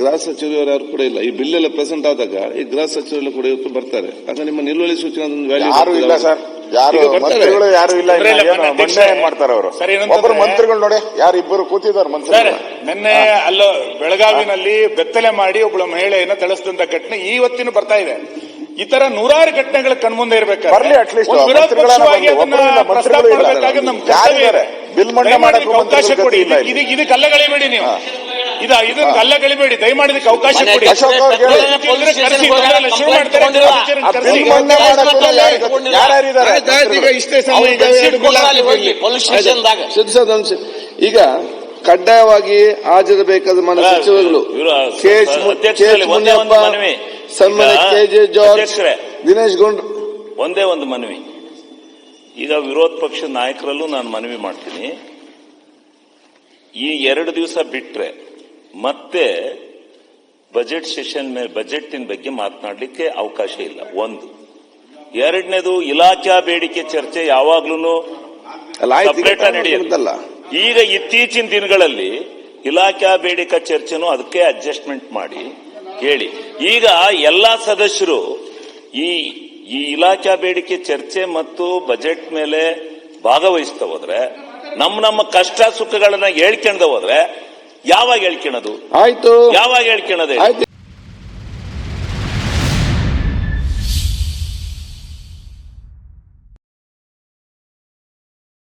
ಗೃಹ ಸಚಿವರು ಯಾರು ಕೂಡ ಇಲ್ಲ. ಈ ಬಿಲ್ ಎಲ್ಲ ಪ್ರೆಸೆಂಟ್ ಆದಾಗ ಈ ಗೃಹ ಸಚಿವರೆಲ್ಲ ಕೂಡ ಇವತ್ತು ಬರ್ತಾರೆ. ಆಗ ನಿಮ್ಮ ನಿಲುವಳಿ ಸೂಚನೆ ಯಾರು ಇಲ್ಲ ಸರ್, ಯಾರು ಮಂತ್ರಿಗಳು ಯಾರು ಇಲ್ಲ. ಮಂಡನೆ ಏನ್ ಮಾಡ್ತಾರೆ ಅವರು? ಒಬ್ಬರು ಮಂತ್ರಿಗಳು ನೋಡಿ, ಯಾರು ಇಬ್ಬರು ಕೂತಿದ್ದಾರೆ ಮಂತ್ರಿಗಳು. ನಿನ್ನೆ ಅಲ್ಲೋ ಬೆಳಗಾವಿನಲ್ಲಿ ಬೆತ್ತಲೆ ಮಾಡಿ ಒಬ್ಬಳ ಮಹಿಳೆಯನ್ನ ತಳಿಸಿದಂತ ಘಟನೆ ಇವತ್ತಿನ ಬರ್ತಾ ಇದೆ. ಈ ತರ ನೂರಾರು ಘಟನೆಗಳ ಕಣ್ಮುಂದೆ ಇರಬೇಕು. ಬರ್ಲಿ, ಅಟ್ಲೀಸ್ಟ್ ಬಿಲ್ ಮಂಡನೆ ಮಾಡಕ್ಕೆ ಅವಕಾಶ ಕೊಡಿ. ಇದಕ್ಕೆ ಅಲ್ಲಗಳಿಬೇಡಿ ನೀವು, ಇದನ್ನ ಅಲ್ಲಗಳಿಬೇಡಿ ದಯಮಾಡಿ. ಇದಕ್ಕೆ ಅವಕಾಶ ಕೊಡಿ. ಶುರು ಮಾಡ್ತಾರೆ. ಇಷ್ಟೇ ಸಮಯ ಈಗ ಕಡ್ಡಾಯವಾಗಿ ಹಾಜರಬೇಕಾದ ಮಾನ್ಯ ಸಚಿವರುಗಳು ಮುನಿಯಪ್ಪ, ಸನ್ಮಾನ್ಯ ಕೆಜೆ ಜಾರ್ಜ್, ದಿನೇಶ್ ಗುಂಡ್. ಒಂದೇ ಒಂದು ಮನವಿ, ಈಗ ವಿರೋಧ ಪಕ್ಷದ ನಾಯಕರಲ್ಲೂ ನಾನು ಮನವಿ ಮಾಡ್ತೀನಿ, ಈ 2 ದಿವಸ ಬಿಟ್ರೆ ಮತ್ತೆ ಬಜೆಟ್ ಸೆಷನ್ ಮೇಲೆ ಬಜೆಟಿನ ಬಗ್ಗೆ ಮಾತನಾಡಲಿಕ್ಕೆ ಅವಕಾಶ ಇಲ್ಲ. ಒಂದು. ಎರಡನೇದು, ಇಲಾಖಾ ಬೇಡಿಕೆ ಚರ್ಚೆ ಯಾವಾಗ್ಲೂ ಸಪರೇಟ್ ನಡೆಯುತ್ತಲ್ಲ. ಈಗ ಇತ್ತೀಚಿನ ದಿನಗಳಲ್ಲಿ ಇಲಾಖಾ ಬೇಡಿಕೆ ಚರ್ಚೆನೂ ಅದಕ್ಕೆ ಅಡ್ಜಸ್ಟ್ಮೆಂಟ್ ಮಾಡಿ ಹೇಳಿ. ಈಗ ಎಲ್ಲಾ ಸದಸ್ಯರು ಈ ಇಲಾಖಾ ಬೇಡಿಕೆ ಚರ್ಚೆ ಮತ್ತು ಬಜೆಟ್ ಮೇಲೆ ಭಾಗವಹಿಸ್ತಾ ಹೋದ್ರೆ, ನಮ್ಮ ಕಷ್ಟ ಸುಖಗಳನ್ನ ಹೇಳ್ಕೊಂಡ ಹೋದ್ರೆ ಯಾವಾಗ ಹೇಳ್ಕೊಳ್ಳೋದು? ಆಯ್ತು, ಯಾವಾಗ ಹೇಳ್ಕೊಳ್ಳೋದು?